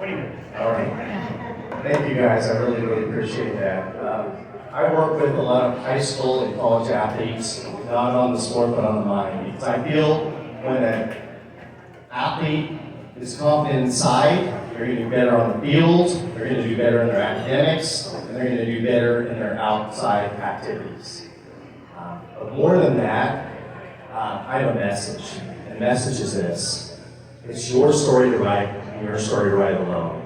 20 minutes. All right. Thank you guys. I really, really appreciate that. I work with a lot of high school and college athletes, not on the sport, but on the mind. Because I feel when an athlete is confident inside, they're going to do better on the field, they're going to do better in their academics, and they're going to do better in their outside activities. But more than that, I have a message. And the message is this. It's your story to write, and your story to write alone.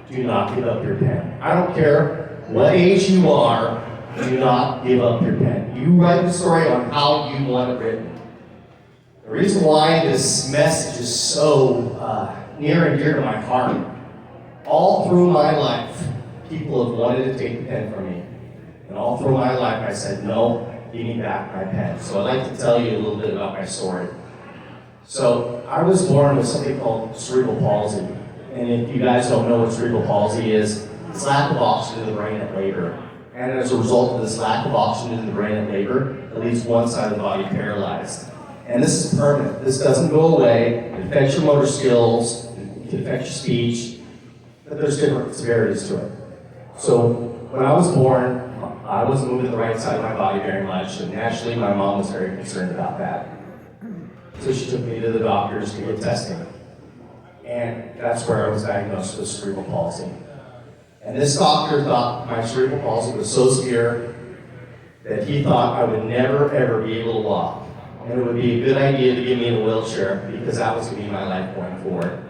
Do not give up your pen. I don't care what age you are, do not give up your pen. You write the story on how you want it written. The reason why this message is so near and dear to my heart, all through my life, people have wanted to take the pen from me. And all through my life, I said, no, give me back my pen. So I'd like to tell you a little bit about my story. So I was born with something called cerebral palsy. And if you guys don't know what cerebral palsy is, it's lack of oxygen in the brain at labor. And as a result of this lack of oxygen in the brain at labor, it leaves one side of the body paralyzed. And this is permanent. This doesn't go away. It affects your motor skills, it can affect your speech, but there's different severities to it. So when I was born, I wasn't moving the right side of my body very much, and naturally my mom was very concerned about that. So she took me to the doctors to get testing. And that's where I was diagnosed with cerebral palsy. And this doctor thought my cerebral palsy was so severe that he thought I would never, ever be able to walk. And it would be a good idea to get me in a wheelchair because that was going to be my life going forward.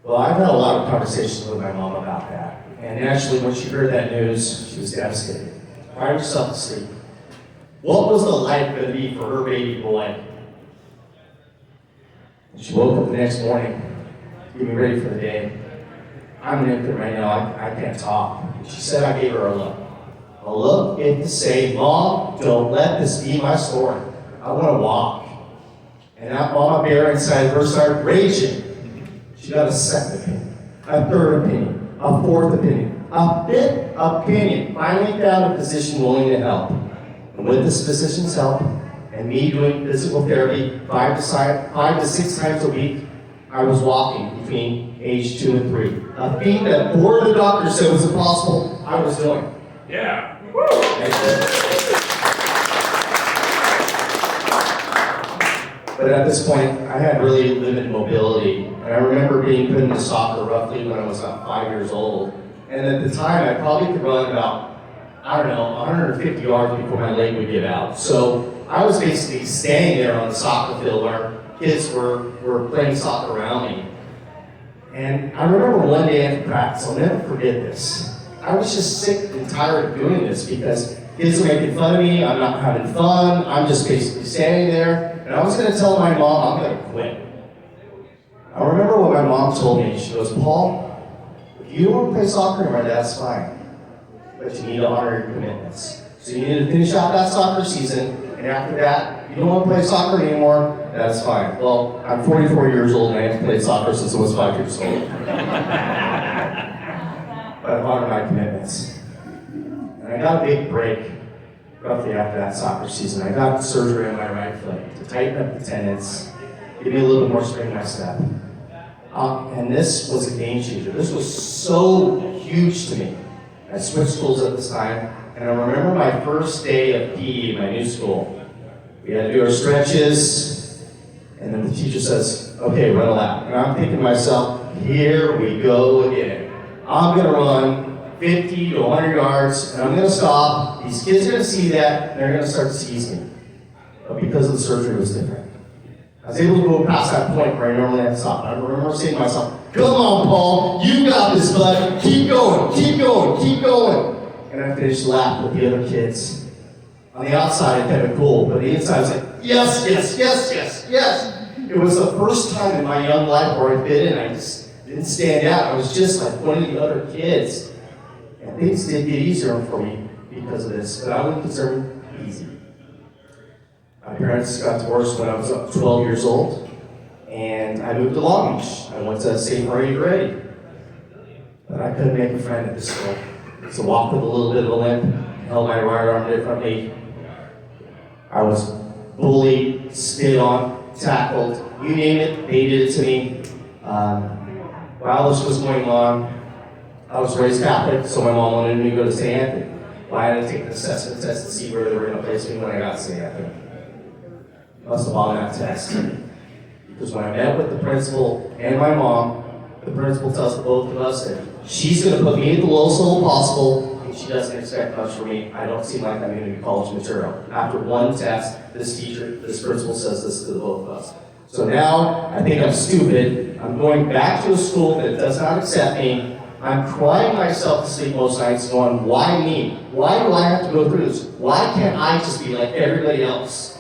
Well, I've had a lot of conversations with my mom about that. And actually, when she heard that news, she was devastated. Cry herself to sleep. What was the life going to be for her baby boy? And she woke up the next morning, getting ready for the day. I'm an infant right now, I can't talk. She said I gave her a look. A look and to say, Mom, don't let this be my story. I want to walk. And that mama bear inside of her started raging. She got a second opinion, a third opinion, a fourth opinion, a fifth opinion. Finally found a physician willing to help. And with this physician's help, and me doing physical therapy 5 to 6 times a week, I was walking between age 2 and 3. A feat that 4 of the doctors said was impossible, I was doing. Yeah. But at this point, I had really limited mobility. And I remember being put into soccer roughly when I was about 5 years old. And at the time, I probably could run about, 150 yards before my leg would give out. So I was basically standing there on the soccer field where kids were playing soccer around me. And I remember one day after practice, I'll never forget this. I was just sick and tired of doing this because kids were making fun of me, I'm not having fun, I'm just basically standing there. And I was going to tell my mom I'm going to quit. I remember what my mom told me. She goes, Paul, if you don't want to play soccer anymore, that's fine. But you need to honor your commitments. So you need to finish out that soccer season, and after that, you don't want to play soccer anymore, that's fine. Well, I'm 44 years old and I haven't played soccer since I was 5 years old. But I've honored my commitments. And I got a big break roughly after that soccer season. I got surgery on my right foot to tighten up the tendons, give me a little bit more spring in my step. And this was a game changer. This was so huge to me. I switched schools at this time, and I remember my first day of PE in my new school. We had to do our stretches, and then the teacher says, okay, run a lap. And I'm thinking to myself, here we go again. I'm gonna run 50 to 100 yards, and I'm gonna stop. These kids are gonna see that, and they're gonna start to tease me. But because of the surgery, it was different. I was able to go past that point where I normally had to stop. I remember saying to myself, come on, Paul, you got this, bud. Keep going, keep going, keep going. And I finished the lap with the other kids. On the outside, it kind of cool, but the inside was like, yes, yes, yes, yes, yes. It was the first time in my young life where I fit in. I just didn't stand out. I was just like one of the other kids. And things did get easier for me because of this, but I wouldn't consider it easy. My parents got divorced when I was 12 years old, and I moved to Long Beach. I went to St. Marie Ready, but I couldn't make a friend at this school. So I walked with a little bit of a limp, held my right arm differently. I was bullied, spit on, tackled, you name it, they did it to me. while this was going on, I was raised Catholic, so my mom wanted me to go to St. Anthony. Well, I had to take the assessment test to see where they were going to place me when I got to St. Anthony. Must have on that test. Because when I met with the principal and my mom, the principal tells both of us that she's going to put me at the lowest level possible, and she doesn't expect much from me. I don't seem like I'm going to be college material. After one test, this principal says this to the both of us. So now, I think I'm stupid. I'm going back to a school that does not accept me. I'm crying myself to sleep most nights going, why me? Why do I have to go through this? Why can't I just be like everybody else?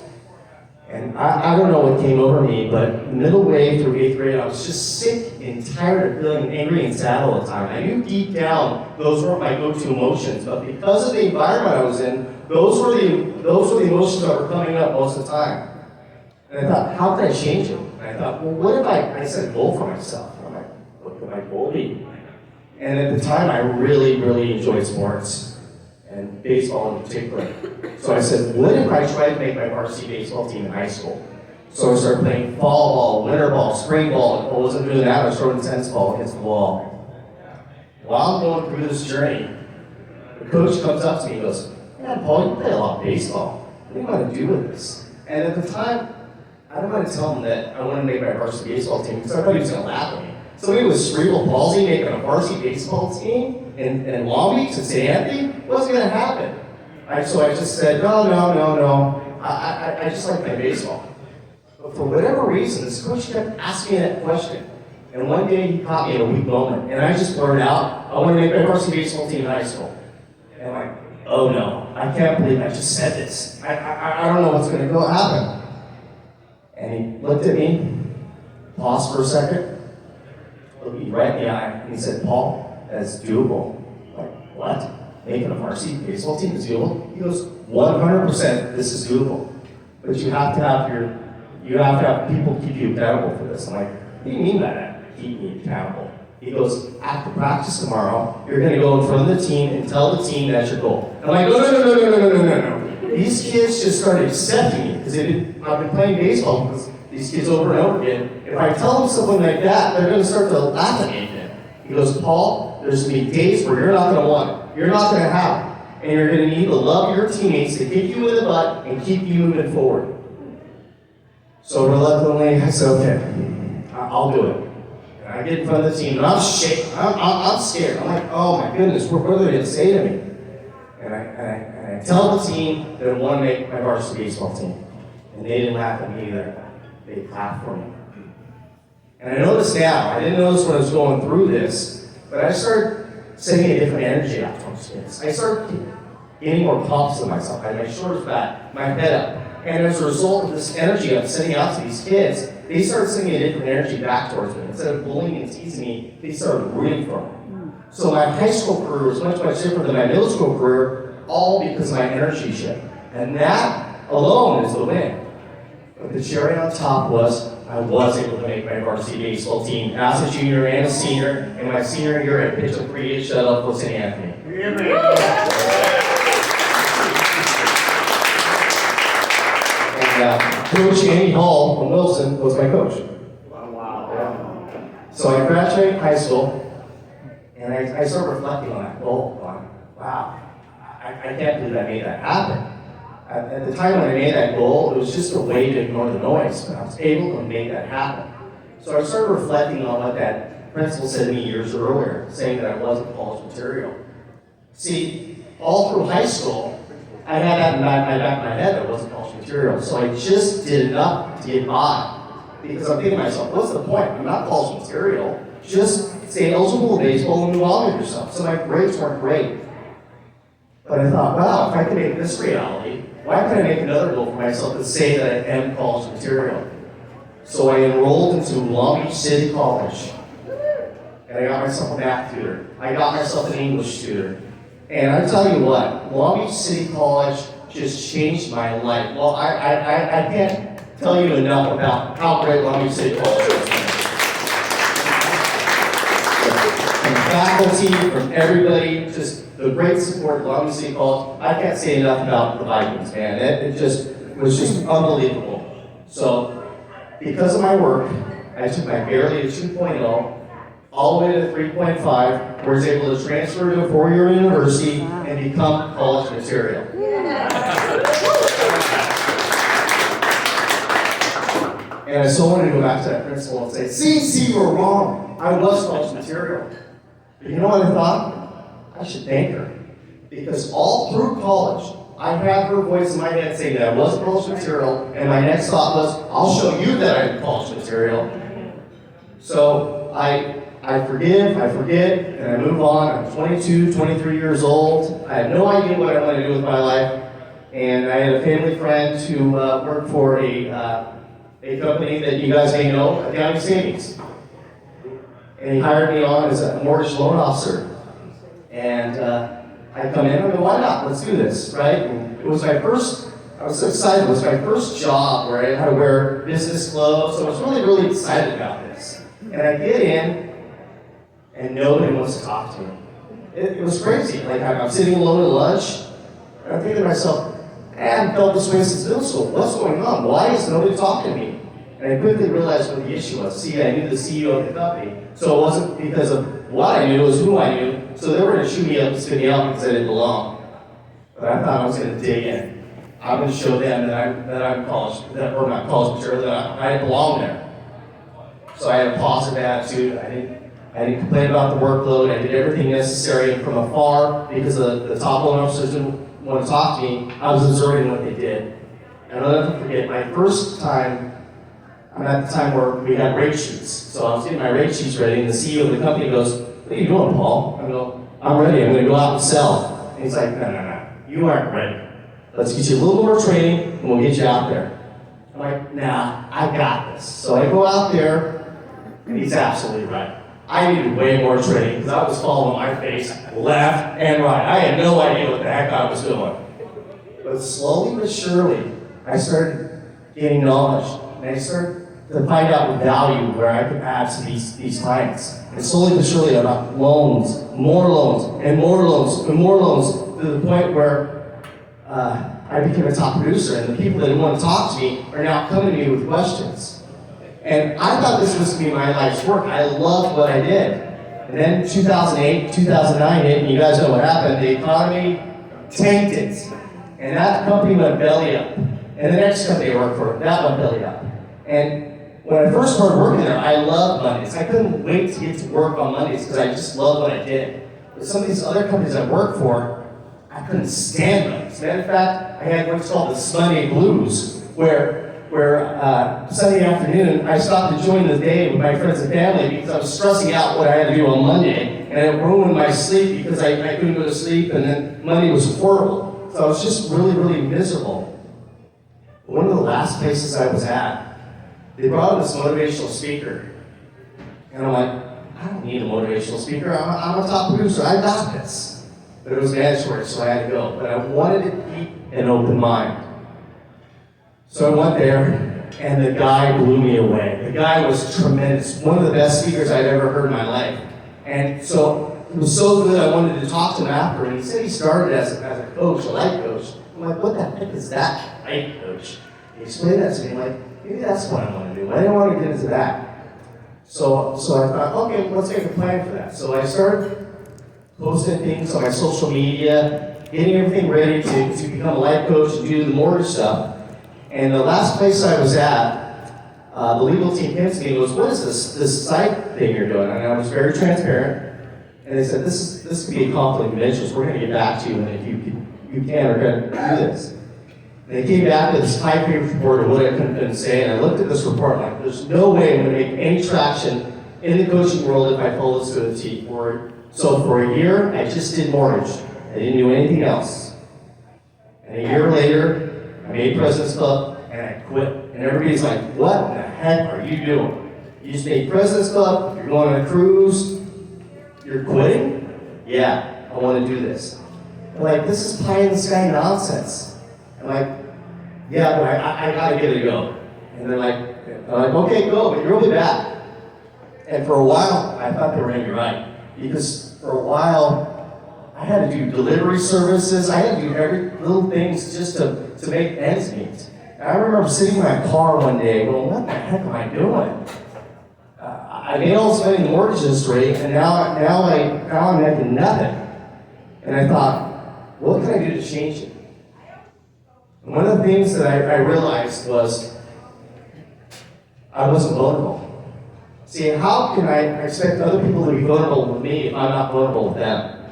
And I don't know what came over me, but middle way through 8th grade, I was just sick and tired of feeling angry and sad all the time. I knew deep down those weren't my go-to emotions, but because of the environment I was in, those were the emotions that were coming up most of the time. And I thought, how could I change it? And I thought, well, what if I set a goal for myself? I'm like, what could my goal be? And at the time, I really, really enjoyed sports, and baseball in particular. So I said, what if I tried to make my varsity baseball team in high school? So I started playing fall ball, winter ball, spring ball. If I wasn't doing that, I was throwing tennis ball against the wall. While I'm going through this journey, the coach comes up to me and goes, man, Paul, you play a lot of baseball. What do you want to do with this? And at the time, I don't want to tell him that I wanted to make my varsity baseball team because I thought he was going to laugh at me. Somebody with cerebral palsy making a varsity baseball team in Long Beach and St. Anthony? What's going to happen? So I just said, no. I just like my baseball. But for whatever reason, this coach kept asking me that question. And one day he caught me in a weak moment, and I just blurted out, I want to make my varsity baseball team in high school. And I'm like, oh no, I can't believe I just said this. I don't know what's going to happen. And he looked at me, paused for a second, looked me right in the eye, and he said, Paul, that's doable. I'm like, what? Making a varsity baseball team is doable? He goes, 100% this is doable. But you have to have people keep you accountable for this. I'm like, what do you mean by that? Keep me accountable. He goes, after practice tomorrow, you're going to go in front of the team and tell the team that's your goal. I'm like, no. These kids just started accepting me because I've been playing baseball with these kids over and over again. If I tell them something like that, they're going to start to laugh at me again. He goes, Paul, there's going to be days where you're not going to want it. You're not going to have it. And you're going to need to love your teammates to kick you in the butt and keep you moving forward. So reluctantly, I said, okay, I'll do it. And I get in front of the team, and I'm shaking. I'm scared. I'm like, oh my goodness, what are they going to say to me? And I tell the team that I want to make my varsity baseball team. And they didn't laugh at me either. They clapped for me. And I noticed now, I didn't notice when I was going through this, but I started sending a different energy out towards kids. I started getting more confidence in myself. I had my shoulders back, my head up. And as a result of this energy I'm sending out to these kids, they started sending a different energy back towards me. Instead of bullying and teasing me, they started rooting for me. So my high school career was much different than my middle school career, all because of my energy shift. And that alone is the win. But the cherry on top was I was able to make my varsity baseball team as a junior and a senior. In my senior year, I pitched a 3-8 shutout for St. Anthony. And Coach Andy Hall from Wilson was my coach. Wow. So I graduated high school, and I started reflecting on that goal. Going, wow, I can't believe I made that happen. At the time when I made that goal, it was just a way to ignore the noise, but I was able to make that happen. So I started reflecting on what that principal said to me years earlier, saying that I wasn't college material. See, all through high school, I had that in the back of my head that I wasn't college material. So I just did enough to get by. Because I'm thinking to myself, what's the point? I'm not college material. Just stay eligible to baseball and move on with yourself. So my grades weren't great. But I thought, wow, if I can make this reality, why can't I make another goal for myself to say that I am college material? So I enrolled into Long Beach City College. And I got myself a math tutor. I got myself an English tutor. And I tell you what, Long Beach City College just changed my life. Well, I can't tell you enough about how great Long Beach City College is. From faculty, from everybody, just the great support of Long Beach City College. I can't say enough about the Vikings, man. It was just unbelievable. So, because of my work, I took my barely a 2.0 all the way to 3.5, where he's able to transfer to a 4-year university and become college material. And I still wanted to go back to that principal and say, see, you were wrong. I was college material. But you know what I thought? I should thank her. Because all through college, I had her voice in my head saying that I wasn't college material, and my next thought was, I'll show you that I'm college material. So I forgive, I forget, and I move on. I'm 22, 23 years old. I have no idea what I want to do with my life. And I had a family friend who worked for a company that you guys may know, Accounting Savings. And he hired me on as a mortgage loan officer. And I come in and I go, why not? Let's do this, right? And it was my first, I was so excited. It was my first job where I had to wear business clothes. So I was really, really excited about this. And I get in, and nobody wants to talk to me. It was crazy. Like, I'm sitting alone at lunch, and I'm thinking to myself, I haven't felt this way since middle school. What's going on? Why is nobody talking to me? And I quickly realized what the issue was. See, I knew the CEO of the company. So it wasn't because of what I knew, it was who I knew. So they were going to shoot me up and spit me out because I didn't belong. But I thought I was going to dig in. I'm going to show them that I'm college, or not college material, that I belong there. So I had a positive attitude. I didn't complain about the workload. I did everything necessary from afar because the top loan officers didn't want to talk to me. I was observing what they did. And I'll never forget, my first time, I'm at the time where we had rate sheets. So I was getting my rate sheets ready, and the CEO of the company goes, what are you doing, Paul? I go, I'm ready. I'm going to go out and sell. And he's like, no. You aren't ready. Let's get you a little more training, and we'll get you out there. I'm like, nah, I got this. So I go out there, and he's absolutely right. I needed way more training because I was falling on my face left and right. I had no idea what the heck I was doing. But slowly but surely, I started gaining knowledge, and I started to find out the value where I could add to these clients. And slowly but surely, I got loans, more loans, and more loans, and more loans, to the point where I became a top producer, and the people that didn't want to talk to me are now coming to me with questions. And I thought this was going to be my life's work. I loved what I did. And then 2008, 2009 hit, and you guys know what happened. The economy tanked it. And that company went belly up. And the next company I worked for, that went belly up. And when I first started working there, I loved Mondays. I couldn't wait to get to work on Mondays because I just loved what I did. But some of these other companies I worked for, I couldn't stand them. As a matter of fact, I had what's called the Sunday blues, where Sunday afternoon, I stopped to join the day with my friends and family because I was stressing out what I had to do on Monday, and it ruined my sleep because I couldn't go to sleep, and then Monday was horrible. So I was just really, really miserable. One of the last places I was at, they brought in this motivational speaker. And I'm like, I don't need a motivational speaker. I'm a top producer. I got this. But it was mandatory, so I had to go. But I wanted to keep an open mind. So I went there, and the guy blew me away. The guy was tremendous. One of the best speakers I'd ever heard in my life. And so it was so good, I wanted to talk to him after. And he said he started as a coach, a life coach. I'm like, what the heck is that, life coach? He explained that to me. I'm like, maybe that's what I want to do. I didn't want to get into that. So I thought, okay, let's make a plan for that. So I started posting things on my social media, getting everything ready to become a life coach and do the mortgage stuff. And the last place I was at, the legal team came to me and goes, what is this site thing you're doing? And I was very transparent. And they said, this could be a conflict of interest. We're going to get back to you, and if you can, we're going to do this. And they came back with this 5-page report of what I couldn't say, and I looked at this report like, there's no way I'm going to make any traction in the coaching world if I follow this to a T. So for a year, I just did mortgage. I didn't do anything else. And a year later, I made President's Club, and I quit. And everybody's like, what the heck are you doing? You just made President's Club, you're going on a cruise, you're quitting? Yeah, I want to do this. I'm like, this is pie in the sky nonsense. I'm like, yeah, but I gotta give it a go. And they're like, okay, go, but you're really bad. And for a while, I thought they were going to be right. Because for a while, I had to do delivery services. I had to do every little things just to make ends meet. And I remember sitting in my car one day going, what the heck am I doing? I I made all this money in the mortgage industry, and now I'm making nothing. And I thought, what can I do to change it? And one of the things that I realized was I wasn't vulnerable. See, how can I expect other people to be vulnerable with me if I'm not vulnerable with them?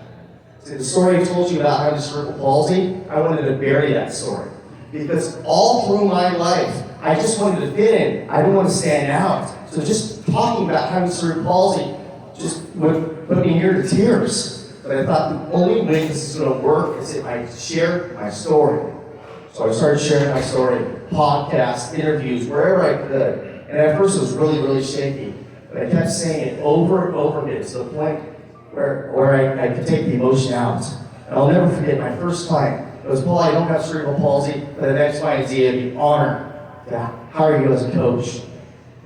See, the story I told you about having cerebral palsy, I wanted to bury that story. Because all through my life, I just wanted to fit in. I didn't want to stand out. So just talking about having cerebral palsy just would put me near to tears. But I thought the only way this is going to work is if I share my story. So I started sharing my story, podcasts, interviews, wherever I could. And at first it was really, really shaky. But I kept saying it over and over again to the point where I could take the emotion out. And I'll never forget my first client. It was, Paul, I don't have cerebral palsy, but the next Y and Z, I'd be honored to hire you as a coach.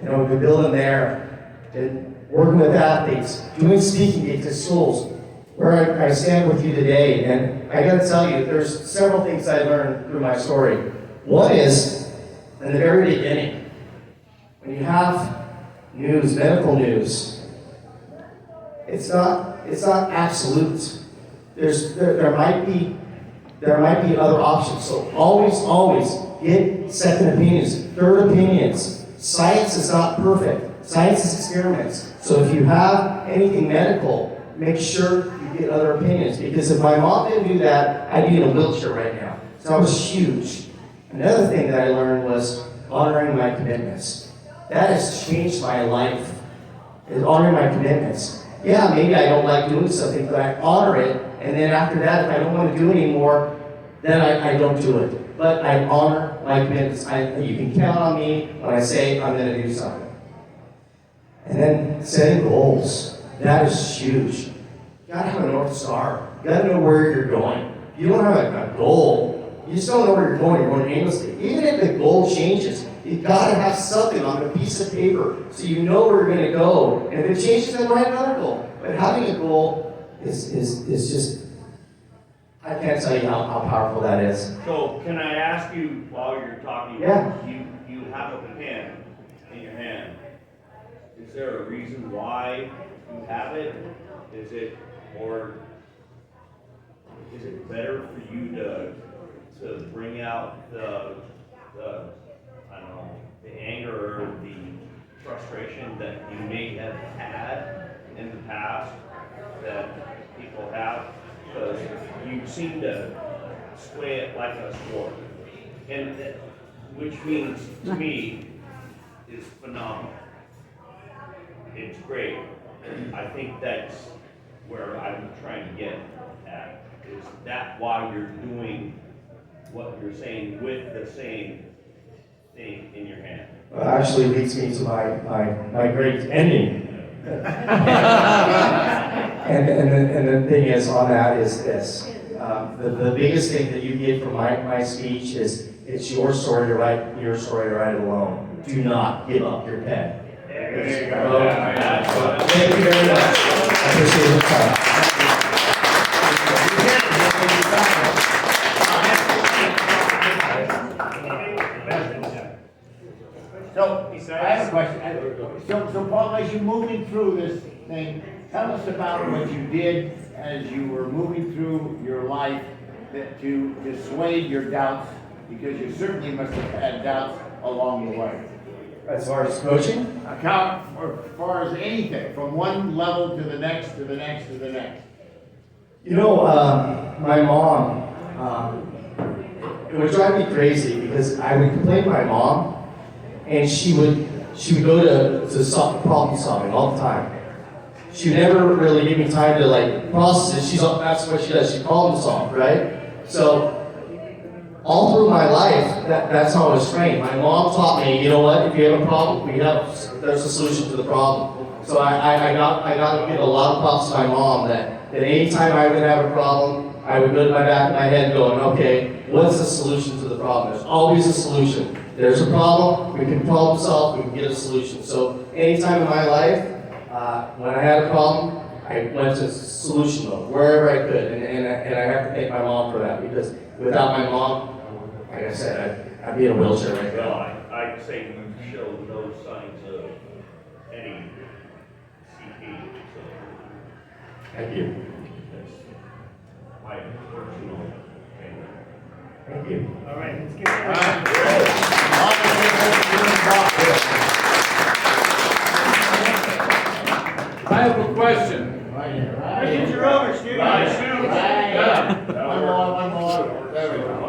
You know, we've been building there, and working with athletes, doing speaking gigs at schools, where I stand with you today. And I gotta tell you, there's several things I learned through my story. One is, in the very beginning, when you have news, medical news, it's not absolute. There might be other options. So always get second opinions, third opinions. Science is not perfect. Science is experiments. So if you have anything medical, make sure you get other opinions. Because if my mom didn't do that, I'd be in a wheelchair right now. So that was huge. Another thing that I learned was honoring my commitments. That has changed my life, is honoring my commitments. Yeah, maybe I don't like doing something, but I honor it, and then after that, if I don't want to do it anymore, then I don't do it. But I honor my commitments. You can count on me when I say I'm going to do something. And then setting goals. That is huge. You gotta have a North Star. You gotta know where you're going. If you don't have a goal, you just don't know where you're going aimlessly. Even if the goal changes, you gotta have something on a piece of paper so you know where you're gonna go. And if it changes, then write another goal. But having a goal is just, I can't tell you how powerful that is. So can I ask you while you're talking? Yeah. You have a pen in your hand. Is there a reason why you have it? Is it better for you to bring out the I don't know, the anger or the frustration that you may have had in the past that people have? Because you seem to sway it like a sword, and which means to me is phenomenal. It's great. I think that's where I'm trying to get at. Is that why you're doing what you're saying with the same thing in your hand? Well, actually leads me to my great ending. and the thing is on that is this. The biggest thing that you get from my speech is it's your story to write it alone. Do not give up your pen. There you go. Thank you very much. I appreciate your time. So, I have a question. So Paul, as you're moving through this thing, tell us about what you did as you were moving through your life to dissuade your doubts, because you certainly must have had doubts along the way. As far as coaching? Account for as far as anything, from one level to the next, to the next, to the next. You know, my mom, it would drive me crazy because I would complain to my mom, and she would go to problem solving all the time. She would never really give me time to like process it. That's what she does. She problem solves, right? So all through my life, that's how I was trained. My mom taught me, you know what? If you have a problem, there's a solution to the problem. So I got to get a lot of props to my mom that anytime I would have a problem, I would go to my back of my head going, okay, what's the solution to the problem? There's always a solution. There's a problem, we can problem solve, we can get a solution. So anytime in my life, when I had a problem, I went to solution mode, wherever I could. And I have to thank my mom for that, because without my mom, like I said, I'd be in a wheelchair right Well, now. I'd say you show no signs of any Thank you. My personal opinion. Thank you. All right, let's get All started. I have a question. Right here, right Questions here. are over, Stu. Right, Stu. Right. Yeah. One more, there we go.